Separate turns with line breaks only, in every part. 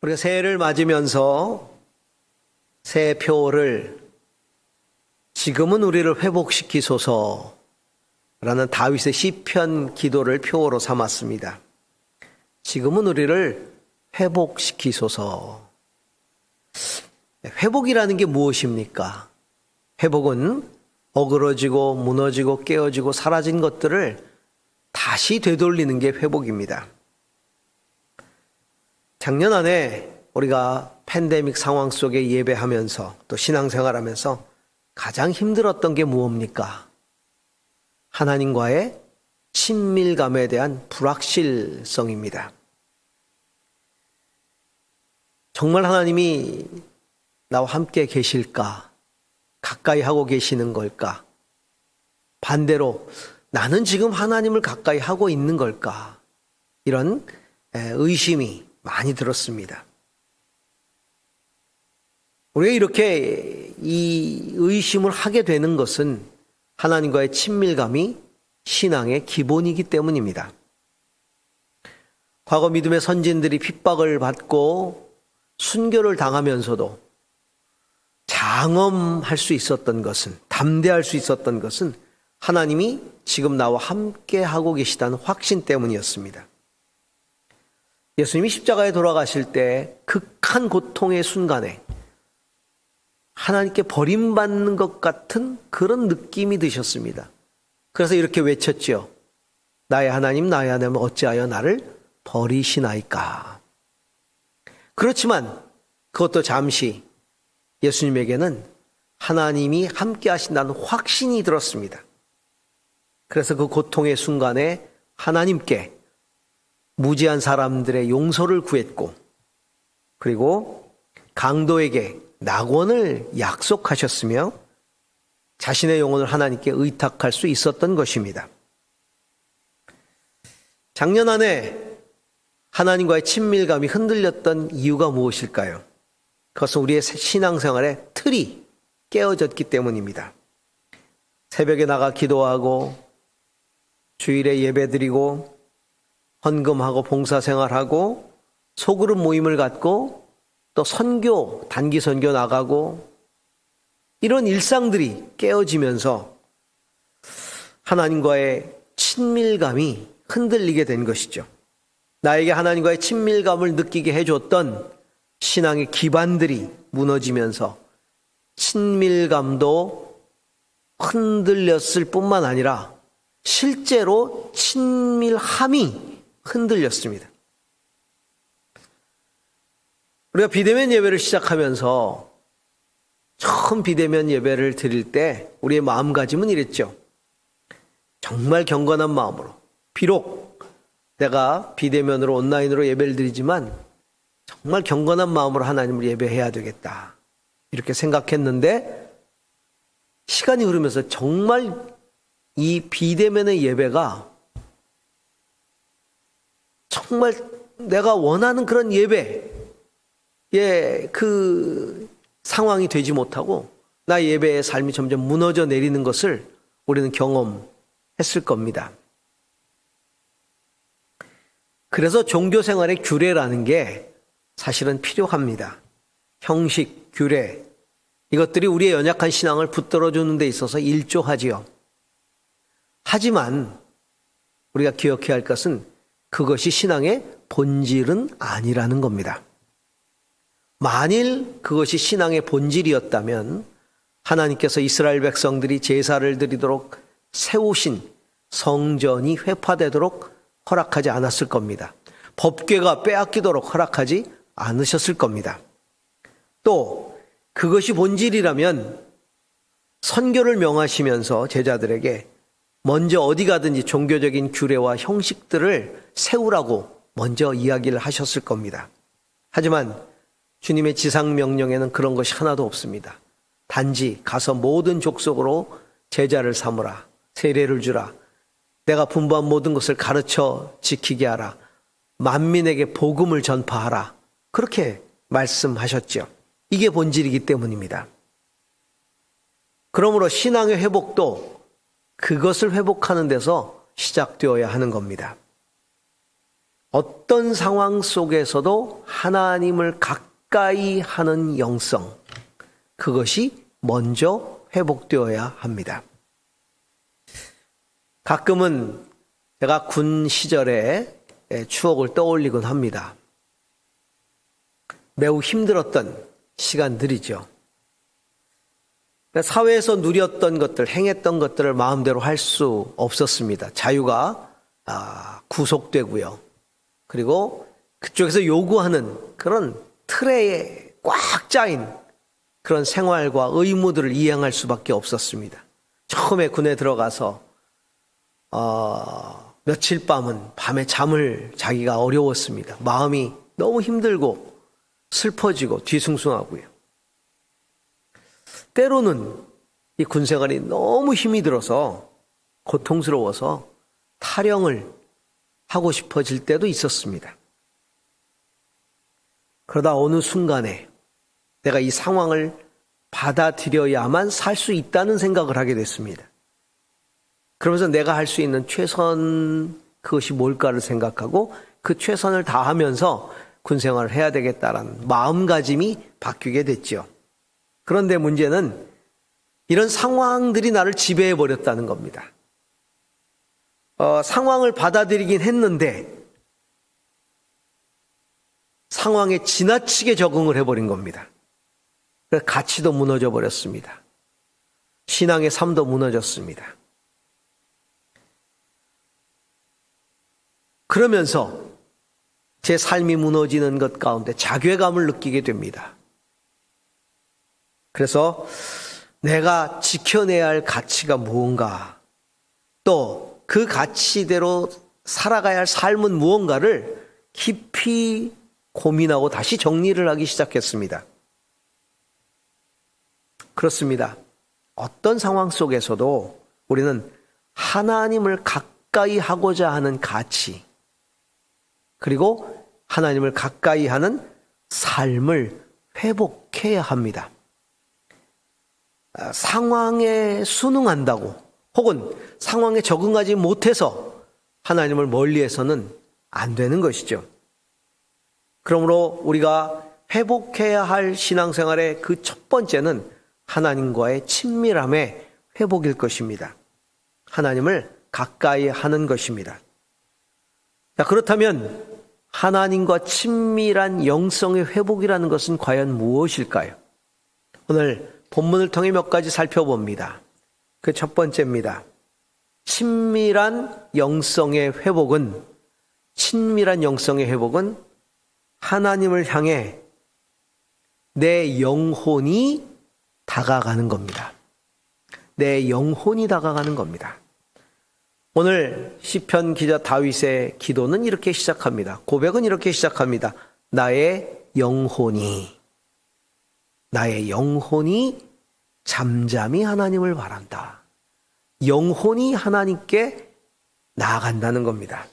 우리가 새해를 맞으면서 새해표를 지금은 우리를 회복시키소서라는 다윗의 시편 기도를 표어로 삼았습니다. 지금은 우리를 회복시키소서. 회복이라는 게 무엇입니까? 회복은 어그러지고 무너지고 깨어지고 사라진 것들을 다시 되돌리는 게 회복입니다. 작년 안에 우리가 팬데믹 상황 속에 예배하면서 또 신앙생활하면서 가장 힘들었던 게 무엇입니까? 하나님과의 친밀감에 대한 불확실성입니다. 정말 하나님이 나와 함께 계실까? 가까이 하고 계시는 걸까? 반대로 나는 지금 하나님을 가까이 하고 있는 걸까? 이런 의심이 많이 들었습니다. 우리가 이렇게 이 의심을 하게 되는 것은 하나님과의 친밀감이 신앙의 기본이기 때문입니다. 과거 믿음의 선진들이 핍박을 받고 순교를 당하면서도 장엄할 수 있었던 것은, 담대할 수 있었던 것은 하나님이 지금 나와 함께 하고 계시다는 확신 때문이었습니다. 예수님이 십자가에 돌아가실 때 극한 고통의 순간에 하나님께 버림받는 것 같은 그런 느낌이 드셨습니다. 그래서 이렇게 외쳤죠. 나의 하나님, 나의 하나님 어찌하여 나를 버리시나이까. 그렇지만 그것도 잠시 예수님에게는 하나님이 함께 하신다는 확신이 들었습니다. 그래서 그 고통의 순간에 하나님께 무지한 사람들의 용서를 구했고, 그리고 강도에게 낙원을 약속하셨으며 자신의 영혼을 하나님께 의탁할 수 있었던 것입니다. 작년 안에 하나님과의 친밀감이 흔들렸던 이유가 무엇일까요? 그것은 우리의 신앙생활의 틀이 깨어졌기 때문입니다. 새벽에 나가 기도하고 주일에 예배드리고 헌금하고 봉사생활하고 소그룹 모임을 갖고 또 선교, 단기 선교 나가고 이런 일상들이 깨어지면서 하나님과의 친밀감이 흔들리게 된 것이죠. 나에게 하나님과의 친밀감을 느끼게 해줬던 신앙의 기반들이 무너지면서 친밀감도 흔들렸을 뿐만 아니라 실제로 친밀함이 흔들렸습니다. 우리가 비대면 예배를 시작하면서 처음 비대면 예배를 드릴 때 우리의 마음가짐은 이랬죠. 정말 경건한 마음으로, 비록 내가 비대면으로 온라인으로 예배를 드리지만 정말 경건한 마음으로 하나님을 예배해야 되겠다, 이렇게 생각했는데 시간이 흐르면서 정말 이 비대면의 예배가 정말 내가 원하는 그런 예배의 그 상황이 되지 못하고 나의 예배의 삶이 점점 무너져 내리는 것을 우리는 경험했을 겁니다. 그래서 종교생활의 규례라는 게 사실은 필요합니다. 형식, 규례, 이것들이 우리의 연약한 신앙을 붙들어주는 데 있어서 일조하지요. 하지만 우리가 기억해야 할 것은 그것이 신앙의 본질은 아니라는 겁니다. 만일 그것이 신앙의 본질이었다면 하나님께서 이스라엘 백성들이 제사를 드리도록 세우신 성전이 회파되도록 허락하지 않았을 겁니다. 법궤가 빼앗기도록 허락하지 않으셨을 겁니다. 또 그것이 본질이라면 선교를 명하시면서 제자들에게 먼저 어디 가든지 종교적인 규례와 형식들을 세우라고 먼저 이야기를 하셨을 겁니다. 하지만 주님의 지상 명령에는 그런 것이 하나도 없습니다. 단지 가서 모든 족속으로 제자를 삼으라, 세례를 주라, 내가 분부한 모든 것을 가르쳐 지키게 하라, 만민에게 복음을 전파하라, 그렇게 말씀하셨죠. 이게 본질이기 때문입니다. 그러므로 신앙의 회복도 그것을 회복하는 데서 시작되어야 하는 겁니다. 어떤 상황 속에서도 하나님을 가까이 하는 영성, 그것이 먼저 회복되어야 합니다. 가끔은 제가 군 시절의 추억을 떠올리곤 합니다. 매우 힘들었던 시간들이죠. 사회에서 누렸던 것들, 행했던 것들을 마음대로 할 수 없었습니다. 자유가 구속되고요. 그리고 그쪽에서 요구하는 그런 틀에 꽉 짜인 그런 생활과 의무들을 이행할 수밖에 없었습니다. 처음에 군에 들어가서 며칠 밤에 잠을 자기가 어려웠습니다. 마음이 너무 힘들고 슬퍼지고 뒤숭숭하고요. 때로는 이 군생활이 너무 힘이 들어서 고통스러워서 탈영을 하고 싶어질 때도 있었습니다. 그러다 어느 순간에 내가 이 상황을 받아들여야만 살 수 있다는 생각을 하게 됐습니다. 그러면서 내가 할 수 있는 최선, 그것이 뭘까를 생각하고 그 최선을 다하면서 군생활을 해야 되겠다라는 마음가짐이 바뀌게 됐죠. 그런데 문제는 이런 상황들이 나를 지배해 버렸다는 겁니다. 상황을 받아들이긴 했는데 상황에 지나치게 적응을 해버린 겁니다. 그래서 가치도 무너져 버렸습니다. 신앙의 삶도 무너졌습니다. 그러면서 제 삶이 무너지는 것 가운데 자괴감을 느끼게 됩니다. 그래서 내가 지켜내야 할 가치가 무언가, 또 그 가치대로 살아가야 할 삶은 무언가를 깊이 고민하고 다시 정리를 하기 시작했습니다. 그렇습니다. 어떤 상황 속에서도 우리는 하나님을 가까이 하고자 하는 가치, 그리고 하나님을 가까이 하는 삶을 회복해야 합니다. 상황에 순응한다고 혹은 상황에 적응하지 못해서 하나님을 멀리해서는 안 되는 것이죠. 그러므로 우리가 회복해야 할 신앙생활의 그 첫 번째는 하나님과의 친밀함의 회복일 것입니다. 하나님을 가까이 하는 것입니다. 자, 그렇다면 하나님과 친밀한 영성의 회복이라는 것은 과연 무엇일까요? 오늘 본문을 통해 몇 가지 살펴봅니다. 그 첫 번째입니다. 친밀한 영성의 회복은 하나님을 향해 내 영혼이 다가가는 겁니다. 내 영혼이 다가가는 겁니다. 오늘 시편 기자 다윗의 기도는 이렇게 시작합니다. 고백은 이렇게 시작합니다. 나의 영혼이 잠잠히 하나님을 바란다. 영혼이 하나님께 나아간다는 겁니다.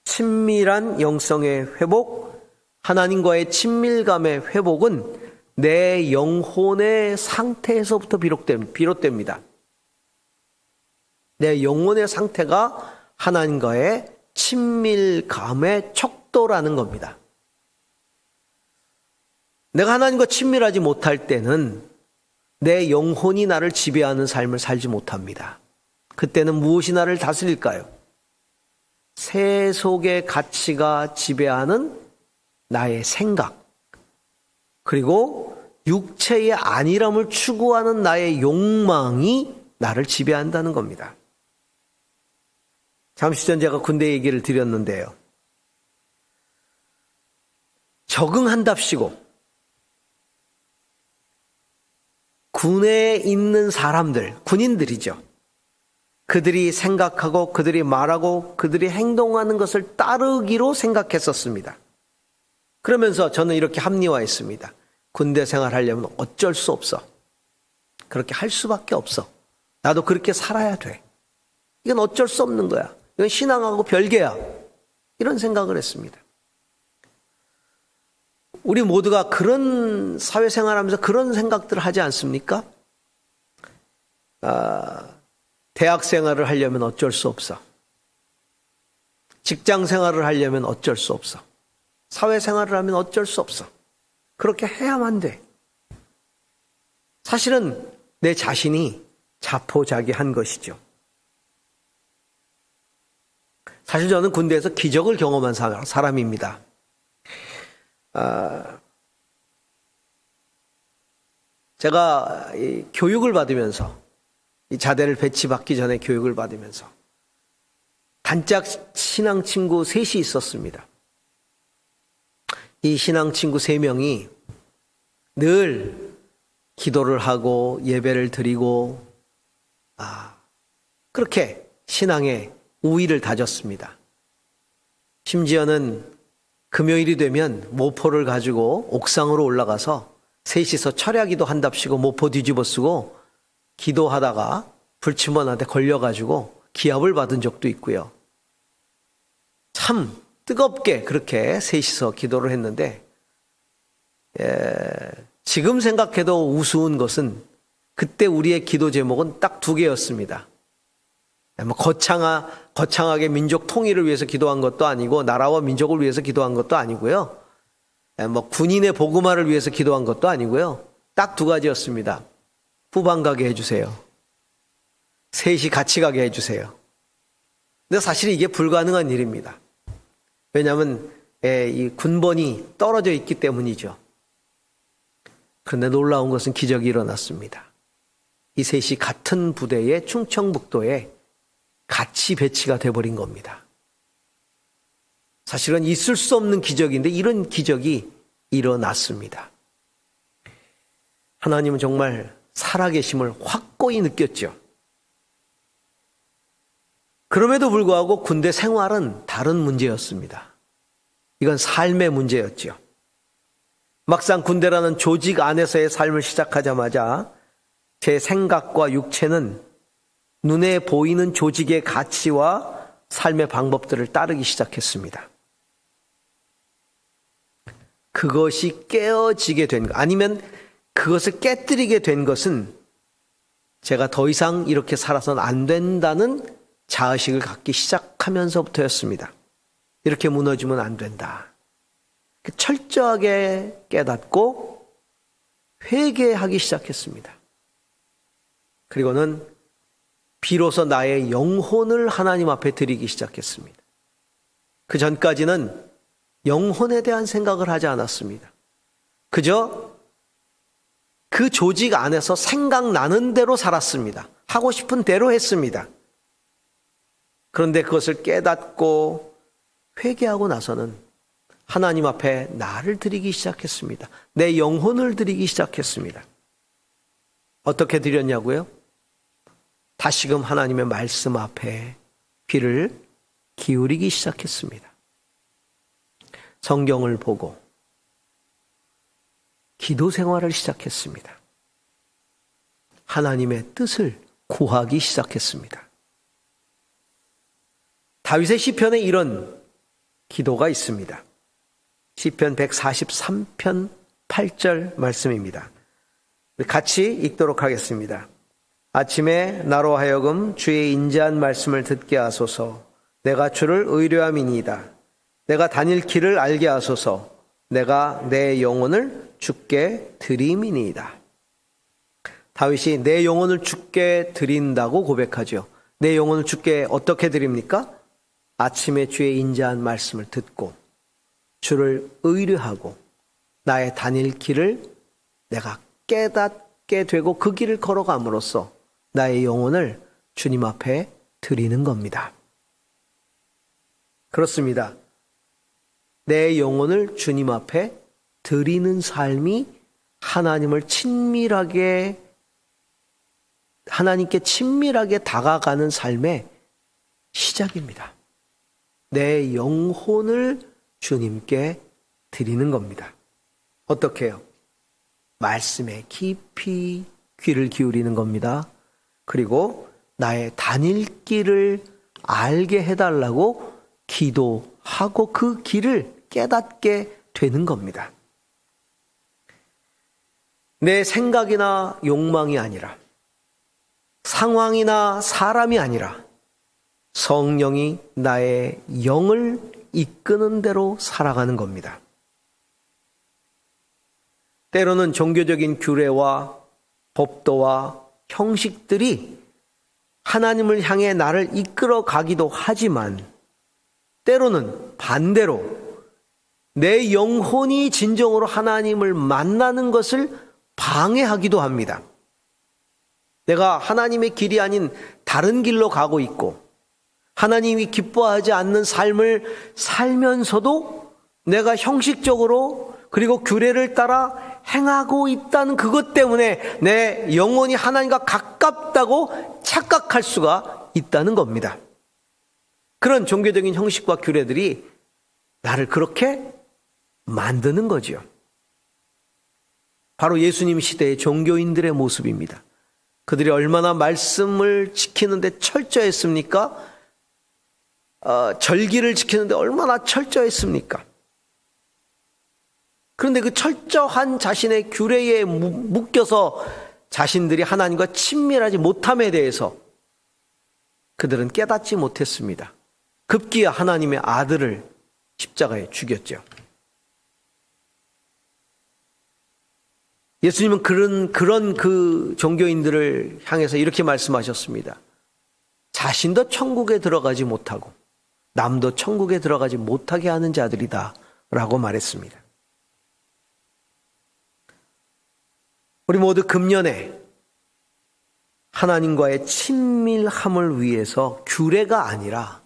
친밀한 영성의 회복, 하나님과의 친밀감의 회복은 내 영혼의 상태에서부터 비롯됩니다. 내 영혼의 상태가 하나님과의 친밀감의 척도라는 겁니다. 내가 하나님과 친밀하지 못할 때는 내 영혼이 나를 지배하는 삶을 살지 못합니다. 그때는 무엇이 나를 다스릴까요? 세속의 가치가 지배하는 나의 생각, 그리고 육체의 안일함을 추구하는 나의 욕망이 나를 지배한다는 겁니다. 잠시 전 제가 군대 얘기를 드렸는데요. 적응한답시고 군에 있는 사람들, 군인들이죠. 그들이 생각하고 그들이 말하고 그들이 행동하는 것을 따르기로 생각했었습니다. 그러면서 저는 이렇게 합리화했습니다. 군대 생활하려면 어쩔 수 없어. 그렇게 할 수밖에 없어. 나도 그렇게 살아야 돼. 이건 어쩔 수 없는 거야. 이건 신앙하고 별개야. 이런 생각을 했습니다. 우리 모두가 그런 사회생활하면서 그런 생각들을 하지 않습니까? 대학 생활을 하려면 어쩔 수 없어. 직장 생활을 하려면 어쩔 수 없어. 사회 생활을 하면 어쩔 수 없어. 그렇게 해야만 돼. 사실은 내 자신이 자포자기한 것이죠. 사실 저는 군대에서 기적을 경험한 사람입니다. 제가 교육을 받으면서, 이 자대를 배치받기 전에 교육을 받으면서 단짝 신앙 친구 셋이 있었습니다. 이 신앙 친구 3명이 늘 기도를 하고 예배를 드리고 그렇게 신앙의 우위를 다졌습니다. 심지어는 금요일이 되면 모포를 가지고 옥상으로 올라가서 셋이서 철야기도 한답시고 모포 뒤집어 쓰고 기도하다가 불침번한테 걸려가지고 기합을 받은 적도 있고요. 참 뜨겁게 그렇게 셋이서 기도를 했는데 지금 생각해도 우스운 것은 그때 우리의 기도 제목은 딱 2개였습니다. 거창하게 민족 통일을 위해서 기도한 것도 아니고 나라와 민족을 위해서 기도한 것도 아니고요. 군인의 복음화를 위해서 기도한 것도 아니고요. 딱 2가지였습니다. 후방 가게 해주세요. 셋이 같이 가게 해주세요. 근데 사실 이게 불가능한 일입니다. 왜냐하면 이 군번이 떨어져 있기 때문이죠. 그런데 놀라운 것은 기적이 일어났습니다. 이 셋이 같은 부대에 충청북도에 같이 배치가 돼버린 겁니다. 사실은 있을 수 없는 기적인데 이런 기적이 일어났습니다. 하나님은 정말 살아계심을 확고히 느꼈죠. 그럼에도 불구하고 군대 생활은 다른 문제였습니다. 이건 삶의 문제였죠. 막상 군대라는 조직 안에서의 삶을 시작하자마자 제 생각과 육체는 눈에 보이는 조직의 가치와 삶의 방법들을 따르기 시작했습니다. 그것이 깨어지게 된 것, 아니면 그것을 깨뜨리게 된 것은 제가 더 이상 이렇게 살아서는 안 된다는 자의식을 갖기 시작하면서부터였습니다. 이렇게 무너지면 안 된다. 철저하게 깨닫고 회개하기 시작했습니다. 그리고는 비로소 나의 영혼을 하나님 앞에 드리기 시작했습니다. 그 전까지는 영혼에 대한 생각을 하지 않았습니다. 그저 그 조직 안에서 생각나는 대로 살았습니다. 하고 싶은 대로 했습니다. 그런데 그것을 깨닫고 회개하고 나서는 하나님 앞에 나를 드리기 시작했습니다. 내 영혼을 드리기 시작했습니다. 어떻게 드렸냐고요? 다시금 하나님의 말씀 앞에 귀를 기울이기 시작했습니다. 성경을 보고 기도 생활을 시작했습니다. 하나님의 뜻을 구하기 시작했습니다. 다윗의 시편에 이런 기도가 있습니다. 시편 143편 8절 말씀입니다. 같이 읽도록 하겠습니다. 아침에 나로 하여금 주의 인자한 말씀을 듣게 하소서. 내가 주를 의뢰함이니이다. 내가 다닐 길을 알게 하소서. 내가 내 영혼을 주께 드림이니이다. 다윗이 내 영혼을 주께 드린다고 고백하죠. 내 영혼을 주께 어떻게 드립니까? 아침에 주의 인자한 말씀을 듣고 주를 의뢰하고 나의 다닐 길을 내가 깨닫게 되고 그 길을 걸어감으로써 나의 영혼을 주님 앞에 드리는 겁니다. 그렇습니다. 내 영혼을 주님 앞에 드리는 삶이 하나님께 친밀하게 다가가는 삶의 시작입니다. 내 영혼을 주님께 드리는 겁니다. 어떻게 해요? 말씀에 깊이 귀를 기울이는 겁니다. 그리고 나의 다닐 길을 알게 해달라고 기도하고 그 길을 깨닫게 되는 겁니다. 내 생각이나 욕망이 아니라, 상황이나 사람이 아니라 성령이 나의 영을 이끄는 대로 살아가는 겁니다. 때로는 종교적인 규례와 법도와 형식들이 하나님을 향해 나를 이끌어 가기도 하지만 때로는 반대로 내 영혼이 진정으로 하나님을 만나는 것을 방해하기도 합니다. 내가 하나님의 길이 아닌 다른 길로 가고 있고 하나님이 기뻐하지 않는 삶을 살면서도 내가 형식적으로 그리고 규례를 따라 행하고 있다는 그것 때문에 내 영혼이 하나님과 가깝다고 착각할 수가 있다는 겁니다. 그런 종교적인 형식과 규례들이 나를 그렇게 만드는 거죠. 바로 예수님 시대의 종교인들의 모습입니다. 그들이 얼마나 말씀을 지키는데 철저했습니까? 절기를 지키는데 얼마나 철저했습니까? 그런데 그 철저한 자신의 규례에 묶여서 자신들이 하나님과 친밀하지 못함에 대해서 그들은 깨닫지 못했습니다. 급기야 하나님의 아들을 십자가에 죽였죠. 예수님은 그런 그 종교인들을 향해서 이렇게 말씀하셨습니다. 자신도 천국에 들어가지 못하고 남도 천국에 들어가지 못하게 하는 자들이다 라고 말했습니다. 우리 모두 금년에 하나님과의 친밀함을 위해서 규례가 아니라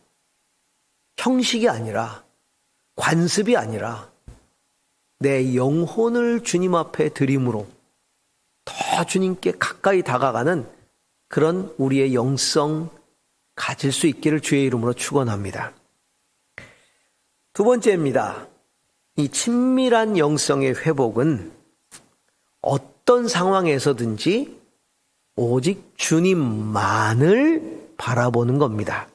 형식이 아니라 관습이 아니라 내 영혼을 주님 앞에 드림으로 더 주님께 가까이 다가가는 그런 우리의 영성 가질 수 있기를 주의 이름으로 축원합니다. 두 번째입니다. 이 친밀한 영성의 회복은 어떤 상황에서든지 오직 주님만을 바라보는 겁니다.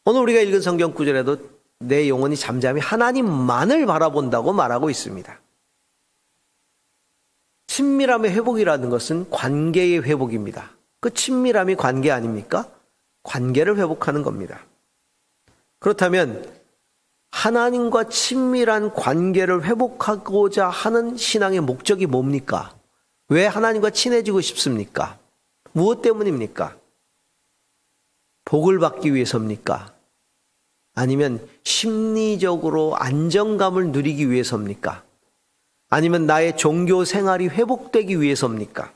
오늘 우리가 읽은 성경 구절에도 내 영혼이 잠잠히 하나님만을 바라본다고 말하고 있습니다. 친밀함의 회복이라는 것은 관계의 회복입니다. 그 친밀함이 관계 아닙니까? 관계를 회복하는 겁니다. 그렇다면 하나님과 친밀한 관계를 회복하고자 하는 신앙의 목적이 뭡니까? 왜 하나님과 친해지고 싶습니까? 무엇 때문입니까? 복을 받기 위해서입니까? 아니면 심리적으로 안정감을 누리기 위해서입니까? 아니면 나의 종교 생활이 회복되기 위해서입니까?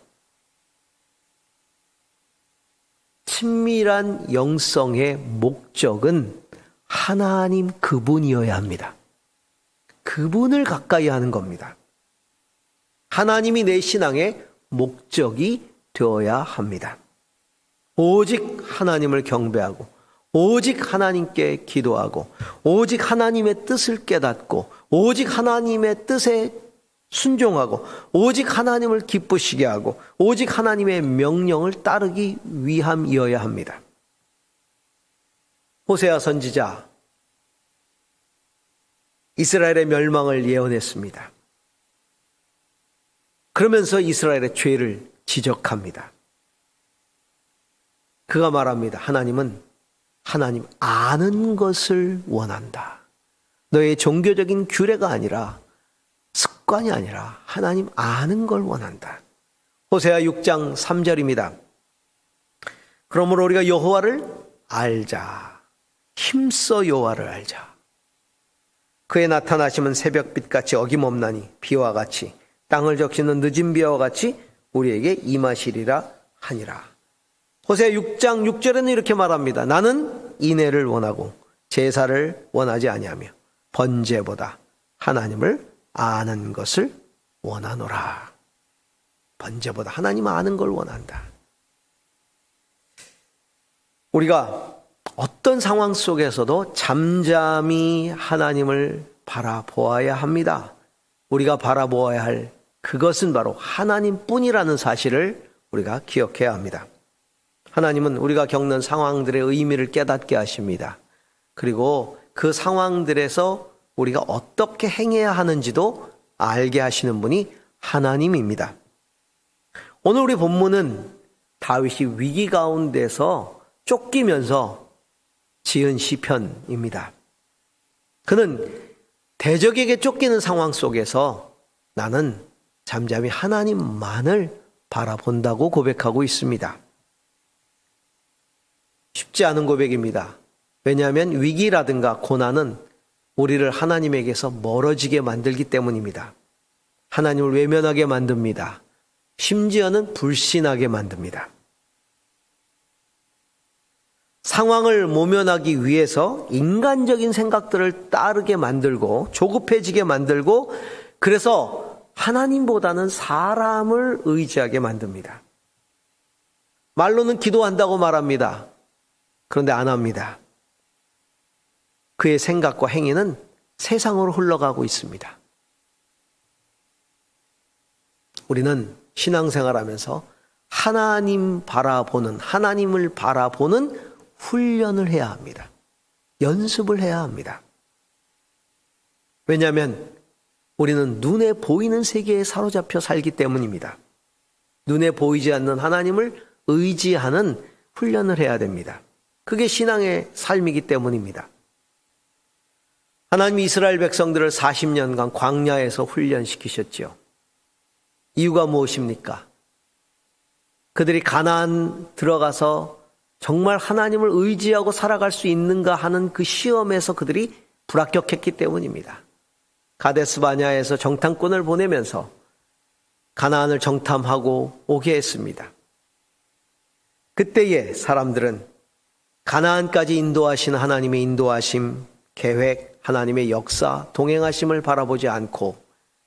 친밀한 영성의 목적은 하나님 그분이어야 합니다. 그분을 가까이 하는 겁니다. 하나님이 내 신앙의 목적이 되어야 합니다. 오직 하나님을 경배하고 오직 하나님께 기도하고 오직 하나님의 뜻을 깨닫고 오직 하나님의 뜻에 순종하고 오직 하나님을 기쁘시게 하고 오직 하나님의 명령을 따르기 위함이어야 합니다. 호세아 선지자 이스라엘의 멸망을 예언했습니다. 그러면서 이스라엘의 죄를 지적합니다. 그가 말합니다. 하나님 아는 것을 원한다. 너의 종교적인 규례가 아니라 습관이 아니라 하나님 아는 걸 원한다. 호세아 6장 3절입니다. 그러므로 우리가 여호와를 알자. 힘써 여호와를 알자. 그의 나타나심은 새벽빛같이 어김없나니 비와 같이 땅을 적시는 늦은 비와 같이 우리에게 임하시리라 하니라. 호세아 6장 6절에는 이렇게 말합니다. 나는 인애를 원하고 제사를 원하지 아니하며 번제보다 하나님을 아는 것을 원하노라. 번제보다 하나님 아는 걸 원한다. 우리가 어떤 상황 속에서도 잠잠히 하나님을 바라보아야 합니다. 우리가 바라보아야 할 그것은 바로 하나님뿐이라는 사실을 우리가 기억해야 합니다. 하나님은 우리가 겪는 상황들의 의미를 깨닫게 하십니다. 그리고 그 상황들에서 우리가 어떻게 행해야 하는지도 알게 하시는 분이 하나님입니다. 오늘 우리 본문은 다윗이 위기 가운데서 쫓기면서 지은 시편입니다. 그는 대적에게 쫓기는 상황 속에서 나는 잠잠히 하나님만을 바라본다고 고백하고 있습니다. 쉽지 않은 고백입니다. 왜냐하면 위기라든가 고난은 우리를 하나님에게서 멀어지게 만들기 때문입니다. 하나님을 외면하게 만듭니다. 심지어는 불신하게 만듭니다. 상황을 모면하기 위해서 인간적인 생각들을 따르게 만들고 조급해지게 만들고 그래서 하나님보다는 사람을 의지하게 만듭니다. 말로는 기도한다고 말합니다. 그런데 안 합니다. 그의 생각과 행위는 세상으로 흘러가고 있습니다. 우리는 신앙생활하면서 하나님을 바라보는 훈련을 해야 합니다. 연습을 해야 합니다. 왜냐하면 우리는 눈에 보이는 세계에 사로잡혀 살기 때문입니다. 눈에 보이지 않는 하나님을 의지하는 훈련을 해야 됩니다. 그게 신앙의 삶이기 때문입니다. 하나님이 이스라엘 백성들을 40년간 광야에서 훈련시키셨죠. 이유가 무엇입니까? 그들이 가나안 들어가서 정말 하나님을 의지하고 살아갈 수 있는가 하는 그 시험에서 그들이 불합격했기 때문입니다. 가데스 바냐에서 정탐꾼을 보내면서 가나안을 정탐하고 오게 했습니다. 그때의 사람들은 가나안까지 인도하신 하나님의 인도하심, 계획, 하나님의 역사, 동행하심을 바라보지 않고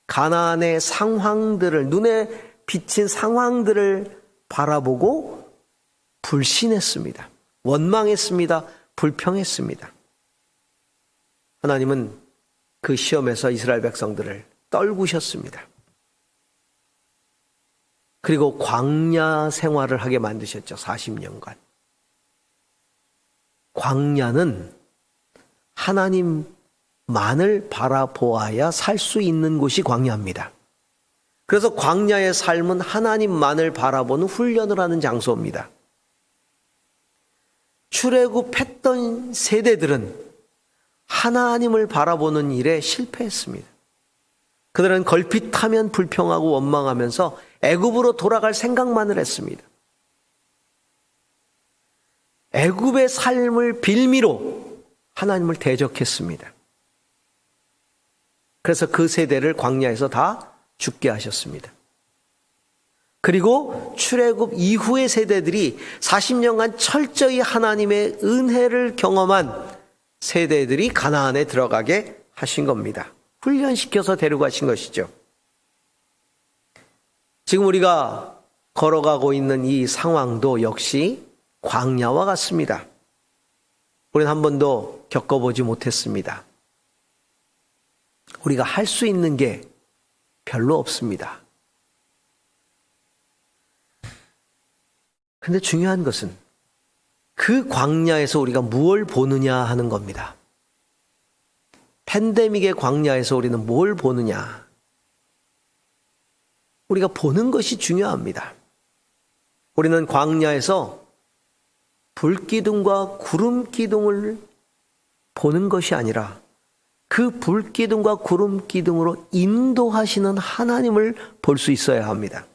가나안의 상황들을, 눈에 비친 상황들을 바라보고 불신했습니다. 원망했습니다. 불평했습니다. 하나님은 그 시험에서 이스라엘 백성들을 떨구셨습니다. 그리고 광야 생활을 하게 만드셨죠. 40년간. 광야는 하나님만을 바라보아야 살 수 있는 곳이 광야입니다. 그래서 광야의 삶은 하나님만을 바라보는 훈련을 하는 장소입니다. 출애굽했던 세대들은 하나님을 바라보는 일에 실패했습니다. 그들은 걸핏하면 불평하고 원망하면서 애굽으로 돌아갈 생각만을 했습니다. 애굽의 삶을 빌미로 하나님을 대적했습니다. 그래서 그 세대를 광야에서 다 죽게 하셨습니다. 그리고 출애굽 이후의 세대들이 40년간 철저히 하나님의 은혜를 경험한 세대들이 가나안에 들어가게 하신 겁니다. 훈련시켜서 데려가신 것이죠. 지금 우리가 걸어가고 있는 이 상황도 역시 광야와 같습니다. 우리는 한 번도 겪어보지 못했습니다. 우리가 할 수 있는 게 별로 없습니다. 근데 중요한 것은 그 광야에서 우리가 무엇을 보느냐 하는 겁니다. 팬데믹의 광야에서 우리는 뭘 보느냐. 우리가 보는 것이 중요합니다. 우리는 광야에서 불기둥과 구름기둥을 보는 것이 아니라 그 불기둥과 구름기둥으로 인도하시는 하나님을 볼 수 있어야 합니다.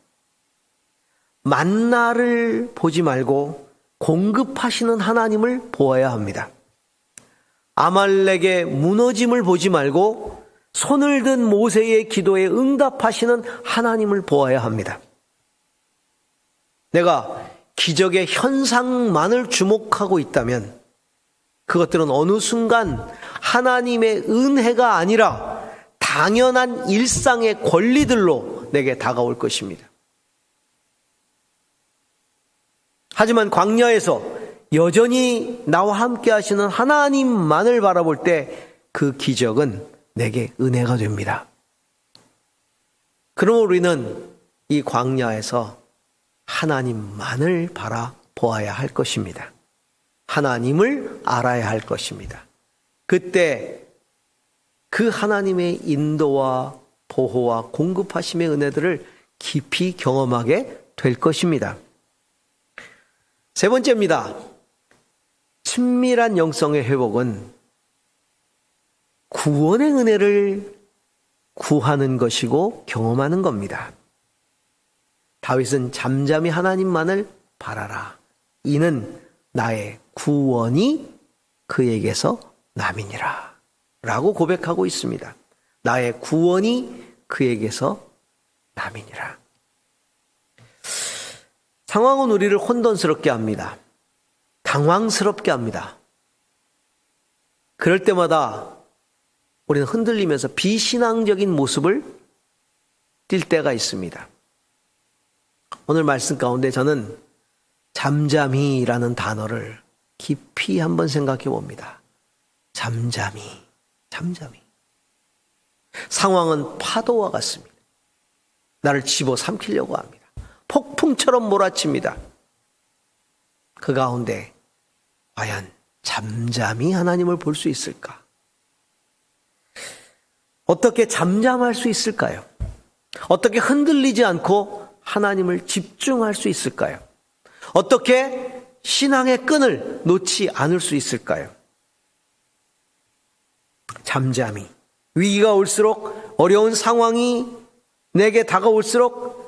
만나를 보지 말고 공급하시는 하나님을 보아야 합니다. 아말렉의 무너짐을 보지 말고 손을 든 모세의 기도에 응답하시는 하나님을 보아야 합니다. 내가 기적의 현상만을 주목하고 있다면 그것들은 어느 순간 하나님의 은혜가 아니라 당연한 일상의 권리들로 내게 다가올 것입니다. 하지만 광야에서 여전히 나와 함께 하시는 하나님만을 바라볼 때 그 기적은 내게 은혜가 됩니다. 그럼 우리는 이 광야에서 하나님만을 바라보아야 할 것입니다. 하나님을 알아야 할 것입니다. 그때 그 하나님의 인도와 보호와 공급하심의 은혜들을 깊이 경험하게 될 것입니다. 세 번째입니다. 친밀한 영성의 회복은 구원의 은혜를 구하는 것이고 경험하는 겁니다. 다윗은 잠잠히 하나님만을 바라라. 이는 나의 구원이 그에게서 남이니라. 라고 고백하고 있습니다. 나의 구원이 그에게서 남이니라. 상황은 우리를 혼돈스럽게 합니다. 당황스럽게 합니다. 그럴 때마다 우리는 흔들리면서 비신앙적인 모습을 띌 때가 있습니다. 오늘 말씀 가운데 저는 잠잠히라는 단어를 깊이 한번 생각해 봅니다. 잠잠히. 상황은 파도와 같습니다. 나를 집어삼키려고 합니다. 폭풍처럼 몰아칩니다. 그 가운데 과연 잠잠히 하나님을 볼 수 있을까? 어떻게 잠잠할 수 있을까요? 어떻게 흔들리지 않고 하나님을 집중할 수 있을까요? 어떻게 신앙의 끈을 놓지 않을 수 있을까요? 잠잠히. 위기가 올수록, 어려운 상황이 내게 다가올수록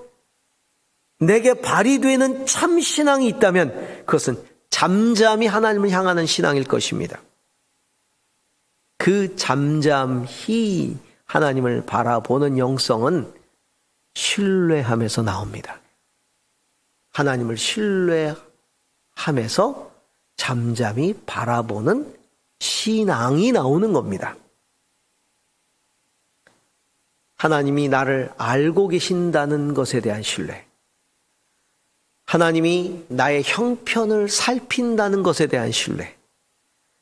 내게 발휘되는 참 신앙이 있다면 그것은 잠잠히 하나님을 향하는 신앙일 것입니다. 그 잠잠히 하나님을 바라보는 영성은 신뢰함에서 나옵니다. 하나님을 신뢰함에서 잠잠히 바라보는 신앙이 나오는 겁니다. 하나님이 나를 알고 계신다는 것에 대한 신뢰, 하나님이 나의 형편을 살핀다는 것에 대한 신뢰,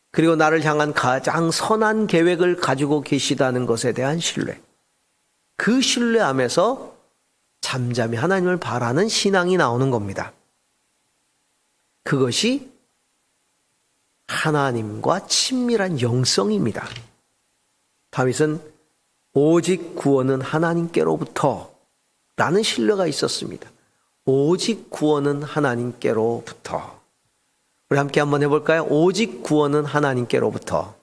그리고 나를 향한 가장 선한 계획을 가지고 계시다는 것에 대한 신뢰, 그 신뢰함에서 잠잠히 하나님을 바라는 신앙이 나오는 겁니다. 그것이 하나님과 친밀한 영성입니다. 다윗은 오직 구원은 하나님께로부터 라는 신뢰가 있었습니다. 오직 구원은 하나님께로부터. 우리 함께 한번 해볼까요? 오직 구원은 하나님께로부터.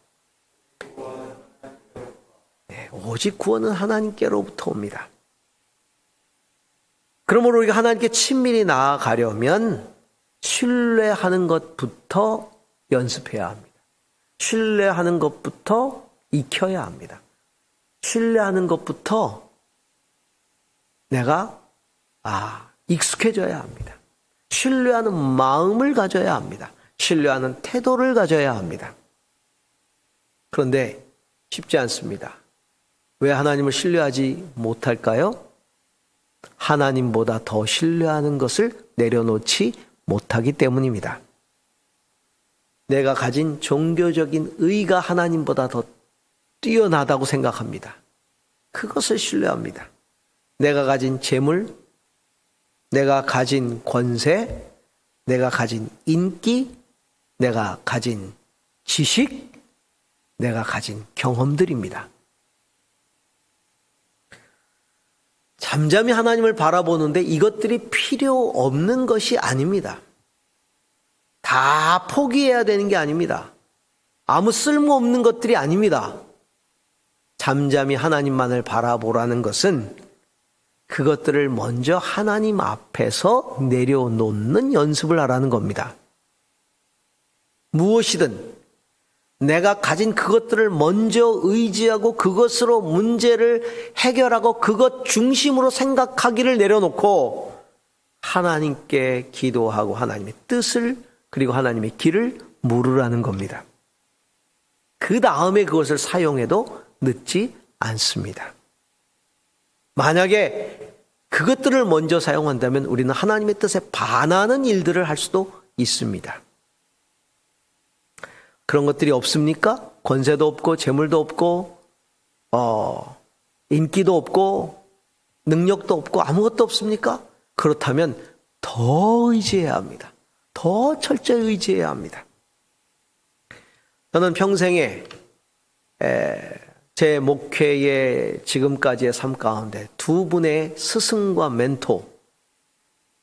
네, 오직 구원은 하나님께로부터 옵니다. 그러므로 우리가 하나님께 친밀히 나아가려면 신뢰하는 것부터 연습해야 합니다. 신뢰하는 것부터 익혀야 합니다. 신뢰하는 것부터 내가 익숙해져야 합니다. 신뢰하는 마음을 가져야 합니다. 신뢰하는 태도를 가져야 합니다. 그런데 쉽지 않습니다. 왜 하나님을 신뢰하지 못할까요? 하나님보다 더 신뢰하는 것을 내려놓지 못하기 때문입니다. 내가 가진 종교적인 의가 하나님보다 더 뛰어나다고 생각합니다. 그것을 신뢰합니다. 내가 가진 재물, 내가 가진 권세, 내가 가진 인기, 내가 가진 지식, 내가 가진 경험들입니다. 잠잠히 하나님을 바라보는데 이것들이 필요 없는 것이 아닙니다. 다 포기해야 되는 게 아닙니다. 아무 쓸모없는 것들이 아닙니다. 잠잠히 하나님만을 바라보라는 것은 그것들을 먼저 하나님 앞에서 내려놓는 연습을 하라는 겁니다. 무엇이든 내가 가진 그것들을 먼저 의지하고 그것으로 문제를 해결하고 그것 중심으로 생각하기를 내려놓고 하나님께 기도하고 하나님의 뜻을 그리고 하나님의 길을 물으라는 겁니다. 그 다음에 그것을 사용해도 늦지 않습니다. 만약에 그것들을 먼저 사용한다면 우리는 하나님의 뜻에 반하는 일들을 할 수도 있습니다. 그런 것들이 없습니까? 권세도 없고 재물도 없고 인기도 없고 능력도 없고 아무것도 없습니까? 그렇다면 더 의지해야 합니다. 더 철저히 의지해야 합니다. 저는 평생에 제 목회의 지금까지의 삶 가운데 두 분의 스승과 멘토,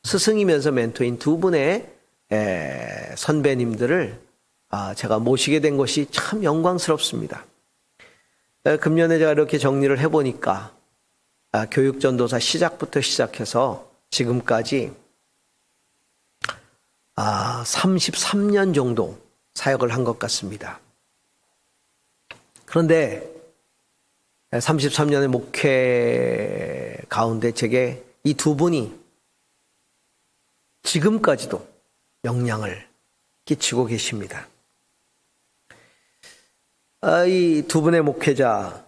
스승이면서 멘토인 두 분의 선배님들을 제가 모시게 된 것이 참 영광스럽습니다. 금년에 제가 이렇게 정리를 해보니까 교육전도사 시작부터 시작해서 지금까지 33년 정도 사역을 한 것 같습니다. 그런데 33년의 목회 가운데 제게 이 두 분이 지금까지도 영향을 끼치고 계십니다. 이 두 분의 목회자,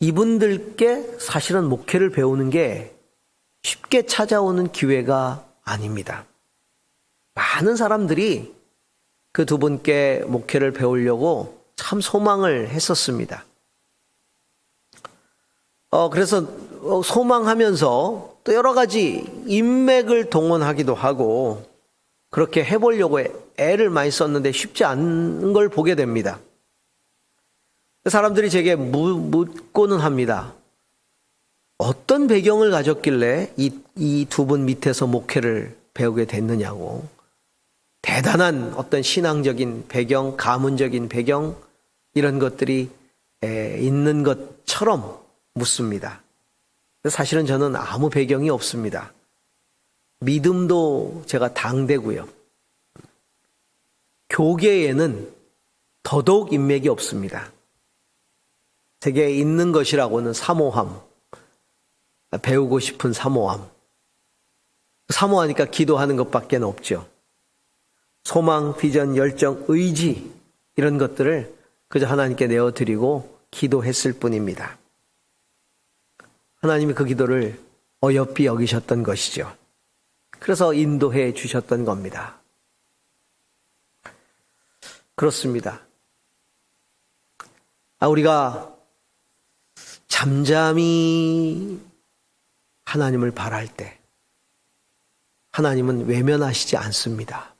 이분들께 사실은 목회를 배우는 게 쉽게 찾아오는 기회가 아닙니다. 많은 사람들이 그 두 분께 목회를 배우려고 참 소망을 했었습니다. 그래서 소망하면서 또 여러 가지 인맥을 동원하기도 하고 그렇게 해보려고 애를 많이 썼는데 쉽지 않은 걸 보게 됩니다. 사람들이 제게 묻고는 합니다. 어떤 배경을 가졌길래 이 두 분 밑에서 목회를 배우게 됐느냐고. 대단한 어떤 신앙적인 배경, 가문적인 배경 이런 것들이 있는 것처럼 묻습니다. 사실은 저는 아무 배경이 없습니다. 믿음도 제가 당대고요. 교계에는 더더욱 인맥이 없습니다. 제게 있는 것이라고는 사모함, 배우고 싶은 사모함. 사모하니까 기도하는 것밖에 없죠. 소망, 비전, 열정, 의지 이런 것들을 그저 하나님께 내어드리고 기도했을 뿐입니다. 하나님이 그 기도를 어여삐 여기셨던 것이죠. 그래서 인도해 주셨던 겁니다. 그렇습니다. 우리가 잠잠히 하나님을 바랄 때 하나님은 외면하시지 않습니다.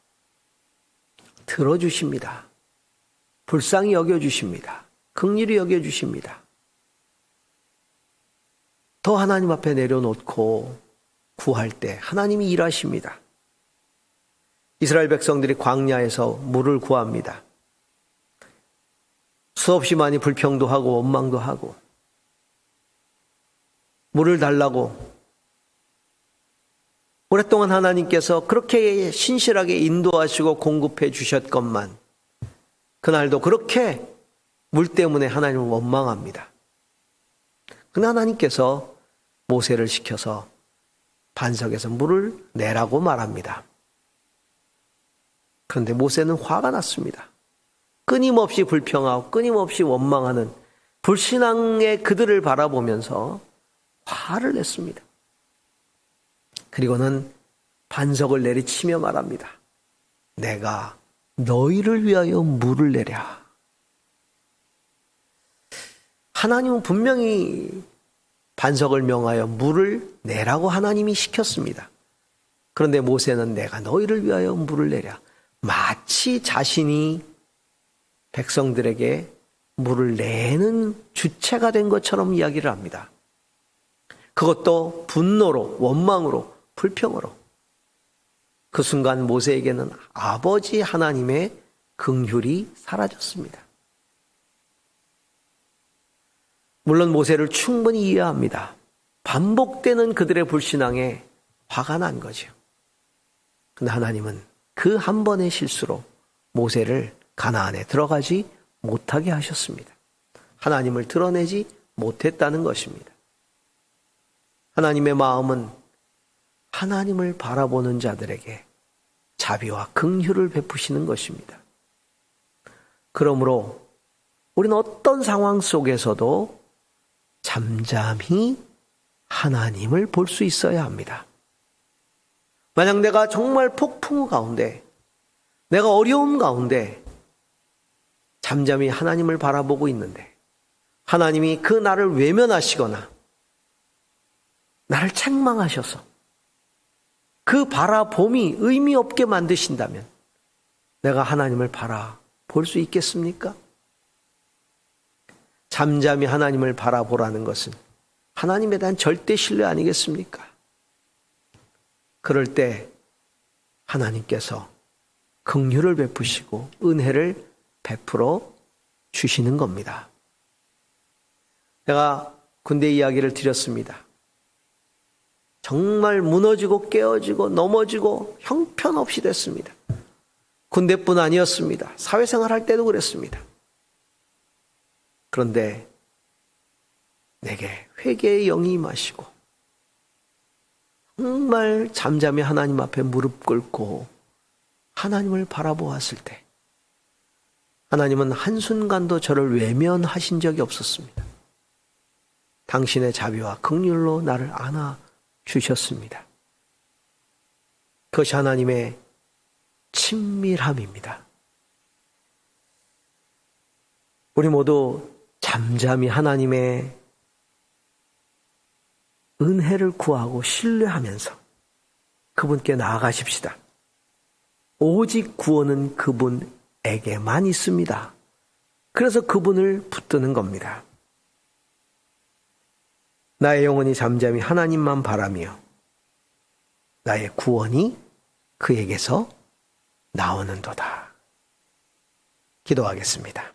들어주십니다. 불쌍히 여겨주십니다. 긍휼히 여겨주십니다. 더 하나님 앞에 내려놓고 구할 때 하나님이 일하십니다. 이스라엘 백성들이 광야에서 물을 구합니다. 수없이 많이 불평도 하고 원망도 하고 물을 달라고 오랫동안 하나님께서 그렇게 신실하게 인도하시고 공급해 주셨건만 그날도 그렇게 물 때문에 하나님을 원망합니다. 그러나 하나님께서 모세를 시켜서 반석에서 물을 내라고 말합니다. 그런데 모세는 화가 났습니다. 끊임없이 불평하고 끊임없이 원망하는 불신앙의 그들을 바라보면서 화를 냈습니다. 그리고는 반석을 내리치며 말합니다. 내가 너희를 위하여 물을 내랴. 하나님은 분명히 반석을 명하여 물을 내라고 하나님이 시켰습니다. 그런데 모세는 내가 너희를 위하여 물을 내랴. 마치 자신이 백성들에게 물을 내는 주체가 된 것처럼 이야기를 합니다. 그것도 분노로, 원망으로, 불평으로. 그 순간 모세에게는 아버지 하나님의 긍휼이 사라졌습니다. 물론 모세를 충분히 이해합니다. 반복되는 그들의 불신앙에 화가 난 거죠. 그런데 하나님은 그 한 번의 실수로 모세를 가나안에 들어가지 못하게 하셨습니다. 하나님을 드러내지 못했다는 것입니다. 하나님의 마음은 하나님을 바라보는 자들에게 자비와 긍휼을 베푸시는 것입니다. 그러므로 우리는 어떤 상황 속에서도 잠잠히 하나님을 볼 수 있어야 합니다. 만약 내가 정말 폭풍 가운데, 내가 어려움 가운데 잠잠히 하나님을 바라보고 있는데 하나님이 그 나를 외면하시거나 나를 책망하셔서 그 바라봄이 의미 없게 만드신다면 내가 하나님을 바라볼 수 있겠습니까? 잠잠히 하나님을 바라보라는 것은 하나님에 대한 절대 신뢰 아니겠습니까? 그럴 때 하나님께서 긍휼을 베푸시고 은혜를 베풀어 주시는 겁니다. 제가 군대 이야기를 드렸습니다. 정말 무너지고 깨어지고 넘어지고 형편없이 됐습니다. 군대뿐 아니었습니다. 사회생활 할 때도 그랬습니다. 그런데 내게 회개의 영이 임하시고 정말 잠잠히 하나님 앞에 무릎 꿇고 하나님을 바라보았을 때 하나님은 한순간도 저를 외면하신 적이 없었습니다. 당신의 자비와 긍휼로 나를 안아주셨습니다. 그것이 하나님의 친밀함입니다. 우리 모두 잠잠히 하나님의 은혜를 구하고 신뢰하면서 그분께 나아가십시다. 오직 구원은 그분에게만 있습니다. 그래서 그분을 붙드는 겁니다. 나의 영혼이 잠잠히 하나님만 바라며 나의 구원이 그에게서 나오는도다. 기도하겠습니다.